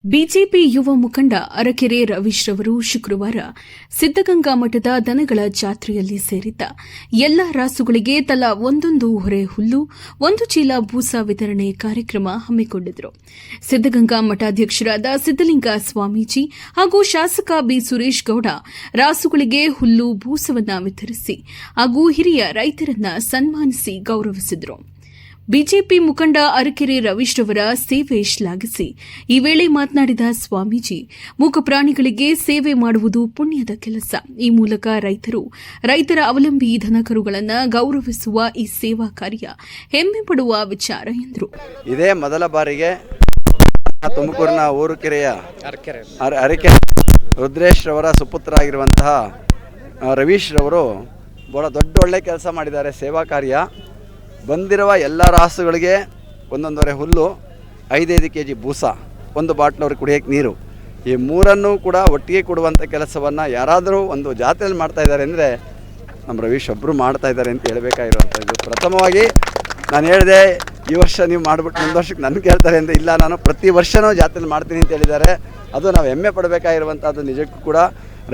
BJP ಯುವ ಮುಖಂಡ ಅರಕೆರೆ ರವೀಶ್ ರವರು ಶುಕ್ರವಾರ ಸಿದ್ದಗಂಗಾ ಮಠದ ದನಗಳ ಜಾತ್ರೆಯಲ್ಲಿ ಸೇರಿದ್ದ ಎಲ್ಲ ರಾಸುಗಳಿಗೆ ತಲಾ ಒಂದೊಂದು ಹೊರೆ ಹುಲ್ಲು, ಒಂದು ಚೀಲ ಬೂಸ ವಿತರಣೆ ಕಾರ್ಯಕ್ರಮ ಹಮ್ಮಿಕೊಂಡಿದ್ದರು. ಸಿದ್ದಗಂಗಾ ಮಠಾಧ್ಯಕ್ಷರಾದ ಸಿದ್ದಲಿಂಗ ಸ್ವಾಮೀಜಿ ಹಾಗೂ ಶಾಸಕ ಬಿ ಸುರೇಶ್ ಗೌಡ ರಾಸುಗಳಿಗೆ ಹುಲ್ಲು, ಬೂಸವನ್ನು ವಿತರಿಸಿ ಹಾಗೂ ಹಿರಿಯ ರೈತರನ್ನ ಸನ್ಮಾನಿಸಿ ಗೌರವಿಸಿದರು. ಬಿಜೆಪಿ ಮುಖಂಡ ಅರಕೆರೆ ರವೀಶ್ ರವರ ಸೇವೆ ಶ್ಲಾಘಿಸಿ ಈ ವೇಳೆ ಮಾತನಾಡಿದ ಸ್ವಾಮೀಜಿ, ಮೂಕ ಪ್ರಾಣಿಗಳಿಗೆ ಸೇವೆ ಮಾಡುವುದು ಪುಣ್ಯದ ಕೆಲಸ. ಈ ಮೂಲಕ ರೈತರ ಅವಲಂಬಿ ದನಕರುಗಳನ್ನು ಗೌರವಿಸುವ ಈ ಸೇವಾ ಕಾರ್ಯ ಹೆಮ್ಮೆ ಪಡುವ ವಿಚಾರ ಎಂದರು. ಇದೇ ಮೊದಲ ಬಾರಿಗೆ ತುಮಕೂರಿನ ಊರುಕೆರೆಯ ಅರಕೆರೆ ರುದ್ರೇಶ್ ರವರ ಸುಪುತ್ರ ಆಗಿರುವಂತಹ ರವೀಶ್ ರವರು ಬಹಳ ಒಳ್ಳೆ ಕೆಲಸ ಮಾಡಿದ್ದಾರೆ. ಸೇವಾ ಕಾರ್ಯ ಬಂದಿರುವ ಎಲ್ಲ ರಾಸುಗಳಿಗೆ ಒಂದೊಂದೂವರೆ ಹುಲ್ಲು, 5 kg ಬೂಸ, 1 ಬಾಟ್ಲ್ ಅವ್ರಿಗೆ ಕುಡಿಯೋಕ್ಕೆ ನೀರು, ಈ ಮೂರನ್ನೂ ಕೂಡ ಒಟ್ಟಿಗೆ ಕೊಡುವಂಥ ಕೆಲಸವನ್ನು ಯಾರಾದರೂ ಒಂದು ಜಾತ್ರೆಯಲ್ಲಿ ಮಾಡ್ತಾ ಇದ್ದಾರೆ ಅಂದರೆ ನಮ್ಮ ರವೀಶ್ ಒಬ್ಬರು ಮಾಡ್ತಾ ಇದ್ದಾರೆ ಅಂತ ಹೇಳಬೇಕಾಗಿರುವಂಥದ್ದು. ಪ್ರಥಮವಾಗಿ ನಾನು ಹೇಳಿದೆ, ಈ ವರ್ಷ ನೀವು ಮಾಡಿಬಿಟ್ಟು ಮುಂದೆ ವರ್ಷಕ್ಕೆ ನನ್ನ ಕೇಳ್ತಾರೆ ಅಂತ. ಇಲ್ಲ, ನಾನು ಪ್ರತಿ ವರ್ಷವೂ ಜಾತ್ರೆಯಲ್ಲಿ ಮಾಡ್ತೀನಿ ಅಂತ ಹೇಳಿದ್ದಾರೆ. ಅದು ನಾವು ಹೆಮ್ಮೆ ಪಡಬೇಕಾಗಿರುವಂಥದ್ದು. ನಿಜಕ್ಕೂ ಕೂಡ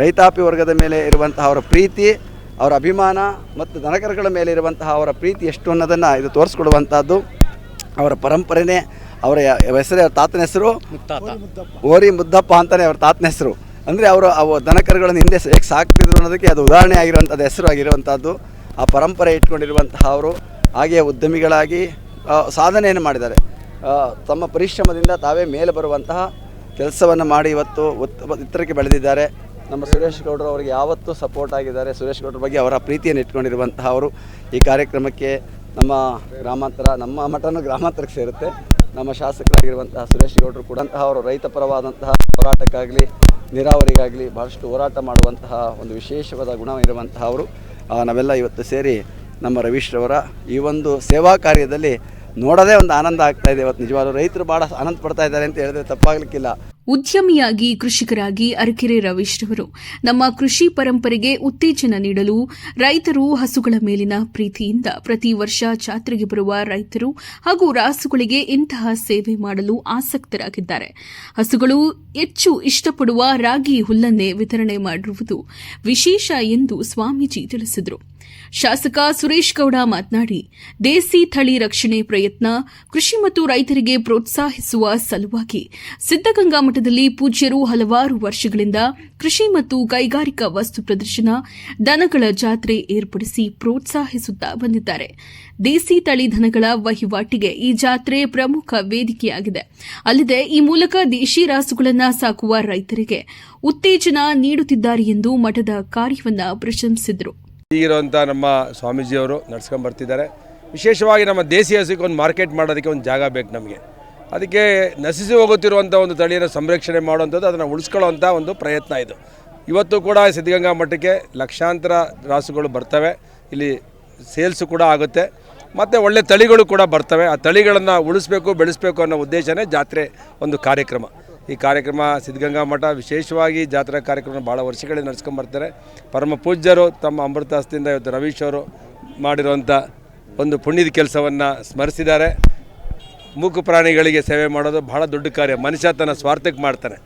ರೈತಾಪಿ ವರ್ಗದ ಮೇಲೆ ಇರುವಂತಹ ಅವರ ಪ್ರೀತಿ, ಅವರ ಅಭಿಮಾನ ಮತ್ತು ದನಕರುಗಳ ಮೇಲೆ ಇರುವಂತಹ ಅವರ ಪ್ರೀತಿ ಎಷ್ಟು ಅನ್ನೋದನ್ನು ಇದು ತೋರಿಸ್ಕೊಡುವಂಥದ್ದು. ಅವರ ಪರಂಪರೆನೇ, ಅವರ ಹೆಸರು, ತಾತನ ಹೆಸರು ಓರಿ ಮುದ್ದಪ್ಪ ಅಂತಲೇ ಅವ್ರ ತಾತನ ಹೆಸರು. ಅಂದರೆ ಅವು ದನಕರುಗಳನ್ನು ಹಿಂದೆ ಹೇಗೆ ಸಾಕ್ತಿದ್ರು ಅನ್ನೋದಕ್ಕೆ ಅದು ಉದಾಹರಣೆ ಆಗಿರುವಂಥದ್ದು, ಹೆಸರು ಆಗಿರುವಂಥದ್ದು. ಆ ಪರಂಪರೆ ಇಟ್ಕೊಂಡಿರುವಂತಹ ಅವರು ಹಾಗೆಯೇ ಉದ್ಯಮಿಗಳಾಗಿ ಸಾಧನೆಯನ್ನು ಮಾಡಿದ್ದಾರೆ. ತಮ್ಮ ಪರಿಶ್ರಮದಿಂದ ತಾವೇ ಮೇಲೆ ಬರುವಂತಹ ಕೆಲಸವನ್ನು ಮಾಡಿ ಇವತ್ತು ಎತ್ತರಕ್ಕೆ ಬೆಳೆದಿದ್ದಾರೆ. ನಮ್ಮ ಸುರೇಶ್ ಗೌಡರು ಅವರಿಗೆ ಯಾವತ್ತೂ ಸಪೋರ್ಟ್ ಆಗಿದ್ದಾರೆ. ಸುರೇಶ್ ಗೌಡ್ರ ಬಗ್ಗೆ ಅವರ ಪ್ರೀತಿಯನ್ನು ಇಟ್ಕೊಂಡಿರುವಂತಹ ಅವರು ಈ ಕಾರ್ಯಕ್ರಮಕ್ಕೆ ನಮ್ಮ ಮಠನೂ ಗ್ರಾಮಾಂತರಕ್ಕೆ ಸೇರುತ್ತೆ. ನಮ್ಮ ಶಾಸಕರಾಗಿರುವಂತಹ ಸುರೇಶ್ ಗೌಡರು ಕೂಡ ಅವರು ರೈತ ಪರವಾದಂತಹ ಹೋರಾಟಕ್ಕಾಗಲಿ ನೀರಾವರಿಗಾಗಲಿ ಭಾಳಷ್ಟು ಹೋರಾಟ ಮಾಡುವಂತಹ ಒಂದು ವಿಶೇಷವಾದ ಗುಣ ಇರುವಂತಹ ಅವರು. ನಾವೆಲ್ಲ ಇವತ್ತು ಸೇರಿ ನಮ್ಮ ರವೀಶ್ ರವರ ಈ ಒಂದು ಸೇವಾ ಕಾರ್ಯದಲ್ಲಿ ನೋಡೋದೇ ಒಂದು ಆನಂದ ಆಗ್ತಾ ಇದೆ. ಇವತ್ತು ನಿಜವಾದ ರೈತರು ಭಾಳ ಆನಂದ ಪಡ್ತಾ ಇದ್ದಾರೆ ಅಂತ ಹೇಳಿದ್ರೆ ತಪ್ಪಾಗಲಿಕ್ಕಿಲ್ಲ. ಉದ್ಯಮಿಯಾಗಿ, ಕೃಷಿಕರಾಗಿ ಅರಕೆರೆ ರವೀಶ್ ರವರು ನಮ್ಮ ಕೃಷಿ ಪರಂಪರೆಗೆ ಉತ್ತೇಜನ ನೀಡಲು ರೈತರು ಹಸುಗಳ ಮೇಲಿನ ಪ್ರೀತಿಯಿಂದ ಪ್ರತಿ ವರ್ಷ ಜಾತ್ರೆಗೆ ಬರುವ ರೈತರು ಹಾಗೂ ರಾಸುಗಳಿಗೆ ಇಂತಹ ಸೇವೆ ಮಾಡಲು ಆಸಕ್ತರಾಗಿದ್ದಾರೆ. ಹಸುಗಳು ಹೆಚ್ಚು ಇಷ್ಟಪಡುವ ರಾಗಿ ಹುಲ್ಲನ್ನೇ ವಿತರಣೆ ಮಾಡಿರುವುದು ವಿಶೇಷ ಎಂದು ಸ್ವಾಮೀಜಿ ತಿಳಿಸಿದರು. ಶಾಸಕ ಸುರೇಶ್ ಗೌಡ ಮಾತನಾಡಿ, ದೇಸಿ ತಳಿ ರಕ್ಷಣೆ ಪ್ರಯತ್ನ, ಕೃಷಿ ಮತ್ತು ರೈತರಿಗೆ ಪ್ರೋತ್ಸಾಹಿಸುವ ಸಲುವಾಗಿ ಸಿದ್ದಗಂಗಾ ಮಠದಲ್ಲಿ ಪೂಜ್ಯರು ಹಲವಾರು ವರ್ಷಗಳಿಂದ ಕೃಷಿ ಮತ್ತು ಕೈಗಾರಿಕಾ ವಸ್ತು ಪ್ರದರ್ಶನ, ದನಗಳ ಜಾತ್ರೆ ಏರ್ಪಡಿಸಿ ಪ್ರೋತ್ಸಾಹಿಸುತ್ತಾ ಬಂದಿದ್ದಾರೆ. ದೇಸಿ ತಳಿ ದನಗಳ ವಹಿವಾಟಿಗೆ ಈ ಜಾತ್ರೆ ಪ್ರಮುಖ ವೇದಿಕೆಯಾಗಿದೆ. ಅಲ್ಲದೆ ಈ ಮೂಲಕ ದೇಶಿ ರಾಸುಗಳನ್ನು ಸಾಕುವ ರೈತರಿಗೆ ಉತ್ತೇಜನ ನೀಡುತ್ತಿದ್ದಾರೆ ಎಂದು ಮಠದ ಕಾರ್ಯವನ್ನು ಪ್ರಶಂಸಿಸಿದರು. ಈಗಿರುವಂಥ ನಮ್ಮ ಸ್ವಾಮೀಜಿಯವರು ನಡ್ಸ್ಕೊಂಡು ಬರ್ತಿದ್ದಾರೆ. ವಿಶೇಷವಾಗಿ ನಮ್ಮ ದೇಸಿ ಹಸುಗೆ ಒಂದು ಮಾರ್ಕೆಟ್ ಮಾಡೋದಕ್ಕೆ ಒಂದು ಜಾಗ ಬೇಕು ನಮಗೆ. ಅದಕ್ಕೆ ನಶಿಸಿ ಹೋಗುತ್ತಿರುವಂಥ ಒಂದು ತಳಿಯನ್ನು ಸಂರಕ್ಷಣೆ ಮಾಡುವಂಥದ್ದು, ಅದನ್ನು ಉಳಿಸ್ಕೊಳ್ಳುವಂಥ ಒಂದು ಪ್ರಯತ್ನ ಇದು. ಇವತ್ತು ಕೂಡ ಸಿದ್ಧಗಂಗಾ ಮಠಕ್ಕೆ ಲಕ್ಷಾಂತರ ರಾಸುಗಳು ಬರ್ತವೆ. ಇಲ್ಲಿ ಸೇಲ್ಸು ಕೂಡ ಆಗುತ್ತೆ ಮತ್ತು ಒಳ್ಳೆ ತಳಿಗಳು ಕೂಡ ಬರ್ತವೆ. ಆ ತಳಿಗಳನ್ನು ಉಳಿಸ್ಬೇಕು, ಬೆಳೆಸಬೇಕು ಅನ್ನೋ ಉದ್ದೇಶನೇ ಜಾತ್ರೆ ಒಂದು ಕಾರ್ಯಕ್ರಮ. ಈ ಕಾರ್ಯಕ್ರಮ ಸಿದ್ಧಗಂಗಾ ಮಠ ವಿಶೇಷವಾಗಿ ಜಾತ್ರಾ ಕಾರ್ಯಕ್ರಮ ಭಾಳ ವರ್ಷಗಳಿಂದ ನಡೆಸ್ಕೊಂಬರ್ತಾರೆ. ಪರಮ ಪೂಜ್ಯರು ತಮ್ಮ ಅಮೃತಾಸ್ತಿಯಿಂದ ಇವತ್ತು ರವೀಶ್ ಅವರು ಮಾಡಿರುವಂಥ ಒಂದು ಪುಣ್ಯದ ಕೆಲಸವನ್ನು ಸ್ಮರಿಸಿದ್ದಾರೆ. ಮೂಕು ಪ್ರಾಣಿಗಳಿಗೆ ಸೇವೆ ಮಾಡೋದು ಬಹಳ ದೊಡ್ಡ ಕಾರ್ಯ. ಮನುಷ್ಯ ತನ್ನ ಸ್ವಾರ್ಥಕ್ಕೆ ಮಾಡ್ತಾನೆ,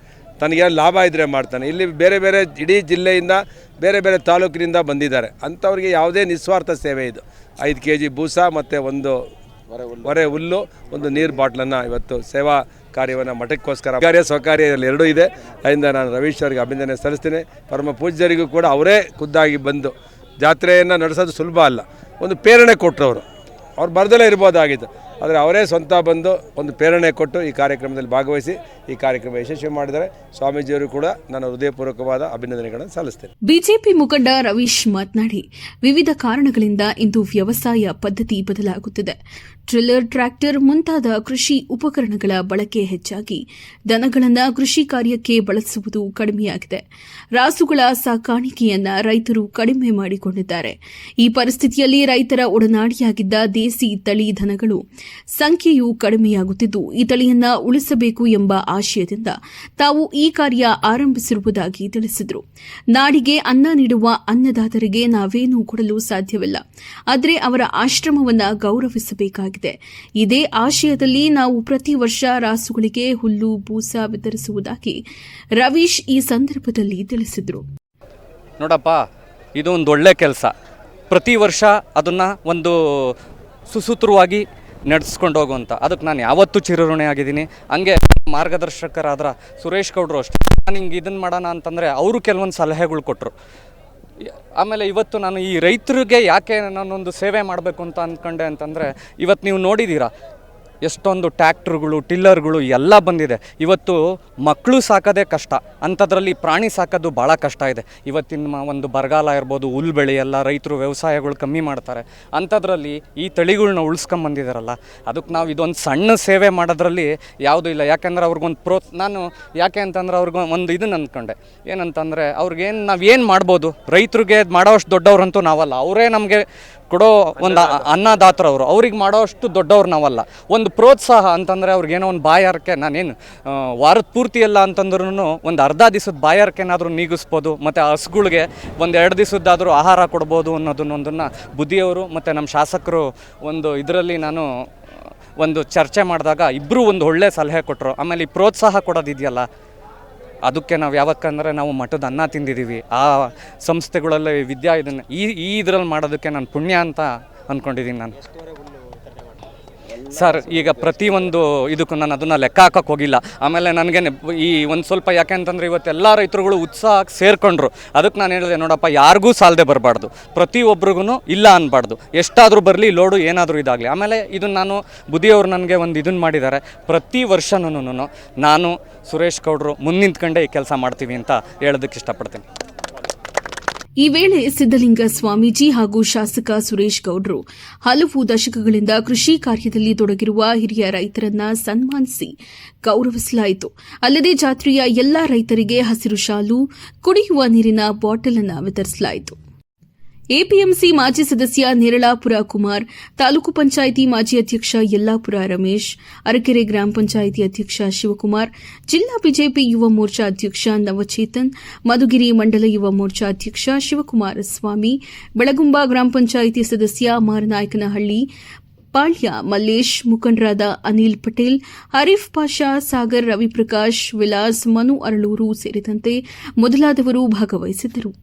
ತನಗೆ ಲಾಭ ಇದ್ದರೆ ಮಾಡ್ತಾನೆ. ಇಲ್ಲಿ ಬೇರೆ ಬೇರೆ ಇಡೀ ಜಿಲ್ಲೆಯಿಂದ ಬೇರೆ ಬೇರೆ ತಾಲೂಕಿನಿಂದ ಬಂದಿದ್ದಾರೆ. ಅಂಥವ್ರಿಗೆ ಯಾವುದೇ ನಿಸ್ವಾರ್ಥ ಸೇವೆ ಇದು. 5 kg ಬೂಸ ಮತ್ತು 1 ಹೊರೆ ಹುಲ್ಲು, 1 ನೀರು ಬಾಟ್ಲನ್ನು ಇವತ್ತು ಸೇವಾ ಕಾರ್ಯವನ್ನು ಮಠಕ್ಕೋಸ್ಕರ ಕಾರ್ಯ ಸ್ವಕಾರ್ಯದಲ್ಲಿ ಎರಡೂ ಇದೆ. ಅದರಿಂದ ನಾನು ರವೀಶ್ ಅವರಿಗೆ ಅಭಿನಂದನೆ ಸಲ್ಲಿಸ್ತೀನಿ. ಪರಮ ಪೂಜ್ಯರಿಗೂ ಕೂಡ ಅವರೇ ಖುದ್ದಾಗಿ ಬಂದು ಜಾತ್ರೆಯನ್ನು ನಡೆಸೋದು ಸುಲಭ ಅಲ್ಲ. ಒಂದು ಪ್ರೇರಣೆ ಕೊಟ್ಟರು. ಅವ್ರು ಬರದಲ್ಲೇ ಇರ್ಬೋದಾಗಿತ್ತು, ಆದರೆ ಅವರೇ ಸ್ವಂತ ಬಂದು ಒಂದು ಪ್ರೇರಣೆ ಕೊಟ್ಟು ಈ ಕಾರ್ಯಕ್ರಮದಲ್ಲಿ ಭಾಗವಹಿಸಿ ಈ ಕಾರ್ಯಕ್ರಮ ಯಶಸ್ವಿ ಮಾಡಿದರೆ ಸ್ವಾಮೀಜಿಯವರು ಕೂಡ ನಾನು ಹೃದಯಪೂರ್ವಕವಾದ ಅಭಿನಂದನೆಗಳನ್ನು ಸಲ್ಲಿಸ್ತೇನೆ. ಬಿಜೆಪಿ ಮುಖಂಡ ರವೀಶ್ ಮಾತನಾಡಿ, ವಿವಿಧ ಕಾರಣಗಳಿಂದ ಇಂದು ವ್ಯವಸಾಯ ಪದ್ಧತಿ ಬದಲಾಗುತ್ತಿದೆ. ಟ್ರಿಲ್ಲರ್, ಟ್ರ್ಯಾಕ್ಟರ್ ಮುಂತಾದ ಕೃಷಿ ಉಪಕರಣಗಳ ಬಳಕೆ ಹೆಚ್ಚಾಗಿ ದನಗಳನ್ನು ಕೃಷಿ ಕಾರ್ಯಕ್ಕೆ ಬಳಸುವುದು ಕಡಿಮೆಯಾಗಿದೆ. ರಾಸುಗಳ ಸಾಕಾಣಿಕೆಯನ್ನ ರೈತರು ಕಡಿಮೆ ಮಾಡಿಕೊಂಡಿದ್ದಾರೆ. ಈ ಪರಿಸ್ಥಿತಿಯಲ್ಲಿ ರೈತರ ಒಡನಾಡಿಯಾಗಿದ್ದ ದೇಸಿ ತಳಿ ದನಗಳು ಸಂಖ್ಯೆಯು ಕಡಿಮೆಯಾಗುತ್ತಿದ್ದು ಈ ತಳಿಯನ್ನ ಉಳಿಸಬೇಕು ಎಂಬ ಆಶಯದಿಂದ ತಾವು ಈ ಕಾರ್ಯ ಆರಂಭಿಸಿರುವುದಾಗಿ ತಿಳಿಸಿದರು. ನಾಡಿಗೆ ಅನ್ನ ನೀಡುವ ಅನ್ನದಾತರಿಗೆ ನಾವೇನೂ ಕೊಡಲು ಸಾಧ್ಯವಿಲ್ಲ, ಆದರೆ ಅವರ ಆಶ್ರಮವನ್ನ ಗೌರವಿಸಬೇಕಾಗಿದೆ. ಇದೇ ಆಶಯದಲ್ಲಿ ನಾವು ಪ್ರತಿ ವರ್ಷ ರಾಸುಗಳಿಗೆ ಹುಲ್ಲು ಬೂಸ ವಿತರಿಸುವುದಾಗಿ ರವೀಶ್ ಈ ಸಂದರ್ಭದಲ್ಲಿ ತಿಳಿಸಿದರು. ನೋಡಪ್ಪ, ಇದು ಒಂದು ಒಳ್ಳೆ ಕೆಲಸ. ಪ್ರತಿ ವರ್ಷ ಅದನ್ನು ಒಂದು ಸುಸೂತ್ರವಾಗಿ ನಡೆಸ್ಕೊಂಡು ಹೋಗುವಂಥ ಅದಕ್ಕೆ ನಾನು ಯಾವತ್ತೂ ಚಿರಋಣಿ ಆಗಿದ್ದೀನಿ. ಹಂಗೆ ಮಾರ್ಗದರ್ಶಕರಾದ ಸುರೇಶ್ ಗೌಡರು ಅಷ್ಟೇ, ನಾನು ಹಿಂಗೆ ಇದನ್ನು ಮಾಡೋಣ ಅಂತಂದರೆ ಅವರು ಕೆಲವೊಂದು ಸಲಹೆಗಳು ಕೊಟ್ಟರು. ಆಮೇಲೆ ಇವತ್ತು ನಾನು ಈ ರೈತರಿಗೆ ಯಾಕೆ ನಾನೊಂದು ಸೇವೆ ಮಾಡಬೇಕು ಅಂತ ಅಂದ್ಕೊಂಡೆ ಅಂತಂದರೆ, ಇವತ್ತು ನೀವು ನೋಡಿದ್ದೀರಾ ಎಷ್ಟೊಂದು ಟ್ಯಾಕ್ಟ್ರುಗಳು, ಟಿಲ್ಲರ್ಗಳು ಎಲ್ಲ ಬಂದಿದೆ. ಇವತ್ತು ಮಕ್ಕಳು ಸಾಕೋದೇ ಕಷ್ಟ, ಅಂಥದ್ರಲ್ಲಿ ಪ್ರಾಣಿ ಸಾಕೋದು ಭಾಳ ಕಷ್ಟ ಇದೆ. ಇವತ್ತಿನ ಒಂದು ಬರಗಾಲ ಇರ್ಬೋದು, ಹುಲ್ ಬೆಳೆ ಎಲ್ಲ ರೈತರು ವ್ಯವಸಾಯಗಳು ಕಮ್ಮಿ ಮಾಡ್ತಾರೆ. ಅಂಥದ್ರಲ್ಲಿ ಈ ತಳಿಗಳ್ನ ಉಳಿಸ್ಕೊಂಬಂದಿದ್ದಾರಲ್ಲ, ಅದಕ್ಕೆ ನಾವು ಇದೊಂದು ಸಣ್ಣ ಸೇವೆ ಮಾಡೋದ್ರಲ್ಲಿ ಯಾವುದೂ ಇಲ್ಲ. ಯಾಕೆಂದ್ರೆ ಅವ್ರಿಗೊಂದು ನಾನು ಯಾಕೆ ಅಂತಂದ್ರೆ ಅವ್ರಿಗೆ ಒಂದು ಇದನ್ನು ಅಂದ್ಕೊಂಡೆ, ಏನಂತಂದರೆ ಅವ್ರಿಗೇನು ನಾವೇನು ಮಾಡ್ಬೋದು, ರೈತರಿಗೆ ಮಾಡೋವಷ್ಟು ದೊಡ್ಡವ್ರಂತೂ ನಾವಲ್ಲ, ಅವರೇ ನಮಗೆ ಕೊಡೋ ಒಂದು ಅನ್ನದಾತರವರು, ಅವ್ರಿಗೆ ಮಾಡೋಷ್ಟು ದೊಡ್ಡವ್ರು ನಾವಲ್ಲ. ಒಂದು ಪ್ರೋತ್ಸಾಹ ಅಂತಂದರೆ ಅವ್ರಿಗೇನೋ ಒಂದು ಬಾಯಾರಿಕೆ, ನಾನೇನು ವಾರದ ಪೂರ್ತಿ ಎಲ್ಲ ಅಂತಂದ್ರೂ ಒಂದು ಅರ್ಧ ದಿವಸದ ಬಾಯಾರಿಕೆನಾದರೂ ನೀಗಿಸ್ಬೋದು, ಮತ್ತು ಹಸುಗಳಿಗೆ ಒಂದು 2 ದಿವಸದ್ದಾದರೂ ಆಹಾರ ಕೊಡ್ಬೋದು ಅನ್ನೋದನ್ನೊಂದನ್ನು ಬುದ್ಧಿಯವರು ಮತ್ತು ನಮ್ಮ ಶಾಸಕರು ಒಂದು ಇದರಲ್ಲಿ ನಾನು ಒಂದು ಚರ್ಚೆ ಮಾಡಿದಾಗ ಇಬ್ಬರೂ ಒಂದು ಒಳ್ಳೆಯ ಸಲಹೆ ಕೊಟ್ಟರು. ಆಮೇಲೆ ಈ ಪ್ರೋತ್ಸಾಹ ಕೊಡೋದಿದೆಯಲ್ಲ, ಅದಕ್ಕೆ ನಾವು ಯಾವಕ್ಕಂದರೆ ನಾವು ಮಠದ ಅನ್ನ ತಿಂದಿದ್ದೀವಿ. ಆ ಸಂಸ್ಥೆಗಳಲ್ಲಿ ಇದನ್ನು ಈ ಇದರಲ್ಲಿ ಮಾಡೋದಕ್ಕೆ ನಾನು ಪುಣ್ಯ ಅಂತ ಅಂದ್ಕೊಂಡಿದ್ದೀನಿ ನಾನು. ಸರ್, ಈಗ ಪ್ರತಿಯೊಂದು ಇದಕ್ಕೂ ನಾನು ಅದನ್ನು ಲೆಕ್ಕ ಹಾಕೋಕ್ಕೆ ಹೋಗಿಲ್ಲ. ಆಮೇಲೆ ನನಗೆ ಈ ಒಂದು ಸ್ವಲ್ಪ ಯಾಕೆ ಅಂತಂದರೆ ಇವತ್ತೆಲ್ಲ ರೈತರುಗಳು ಉತ್ಸಾಹಕ್ಕೆ ಸೇರಿಕೊಂಡ್ರು. ಅದಕ್ಕೆ ನಾನು ಹೇಳಿದೆ, ನೋಡಪ್ಪ, ಯಾರಿಗೂ ಸಾಲದೆ ಬರಬಾರ್ದು, ಪ್ರತಿಯೊಬ್ಬರಿಗೂ ಇಲ್ಲ ಅನ್ನಬಾರ್ದು, ಎಷ್ಟಾದರೂ ಬರಲಿ, ಲೋಡು ಏನಾದರೂ ಇದಾಗಲಿ. ಆಮೇಲೆ ಇದನ್ನು ನಾನು ಬುದ್ಧಿಯವರು ನನಗೆ ಒಂದು ಇದನ್ನು ಮಾಡಿದ್ದಾರೆ. ಪ್ರತಿ ವರ್ಷನೂ ನಾನು ಸುರೇಶ್ ಗೌಡರು ಮುಂದಿಂತ್ಕೊಂಡೇ ಈ ಕೆಲಸ ಮಾಡ್ತೀವಿ ಅಂತ ಹೇಳೋದಕ್ಕೆ ಇಷ್ಟಪಡ್ತೀನಿ. ಈ ವೇಳೆ ಸಿದ್ದಲಿಂಗ ಸ್ವಾಮೀಜಿ ಹಾಗೂ ಶಾಸಕ ಸುರೇಶ್ ಗೌಡ್ರು ಹಲವು ದಶಕಗಳಿಂದ ಕೃಷಿ ಕಾರ್ಯದಲ್ಲಿ ತೊಡಗಿರುವ ಹಿರಿಯ ರೈತರನ್ನ ಸನ್ಮಾನಿಸಿ ಗೌರವಿಸಲಾಯಿತು. ಅಲ್ಲದೆ ಜಾತ್ರೆಯ ಎಲ್ಲಾ ರೈತರಿಗೆ ಹಸಿರು ಶಾಲು, ಕುಡಿಯುವ ನೀರಿನ ಬಾಟಲ್ ಅನ್ನು ವಿತರಿಸಲಾಯಿತು. ಎಪಿಎಂಸಿ ಮಾಜಿ ಸದಸ್ಯ ನೇರಳಾಪುರ ಕುಮಾರ್, ತಾಲೂಕು ಪಂಚಾಯಿತಿ ಮಾಜಿ ಅಧ್ಯಕ್ಷ ಯಲ್ಲಾಪುರ ರಮೇಶ್, ಅರಕೆರೆ ಗ್ರಾಮ ಪಂಚಾಯಿತಿ ಅಧ್ಯಕ್ಷ ಶಿವಕುಮಾರ್, ಜಿಲ್ಲಾ ಬಿಜೆಪಿ ಯುವ ಮೋರ್ಚಾ ಅಧ್ಯಕ್ಷ ನವಚೇತನ್, ಮಧುಗಿರಿ ಮಂಡಲ ಯುವ ಮೋರ್ಚಾ ಅಧ್ಯಕ್ಷ ಶಿವಕುಮಾರ ಸ್ವಾಮಿ, ಬೆಳಗುಂಬ ಗ್ರಾಮ ಪಂಚಾಯಿತಿ ಸದಸ್ಯ ಮಾರನಾಯಕನಹಳ್ಳಿ, ಪಾಳ್ಯ ಮಲ್ಲೇಶ್, ಮುಖಂಡರಾದ ಅನಿಲ್ ಪಟೇಲ್, ಹರೀಫ್ ಪಾಷಾ, ಸಾಗರ್, ರವಿಪ್ರಕಾಶ್, ವಿಲಾಸ್, ಮನು ಅರಳೂರು ಸೇರಿದಂತೆ ಮೊದಲಾದವರು ಭಾಗವಹಿಸಿದ್ದರು.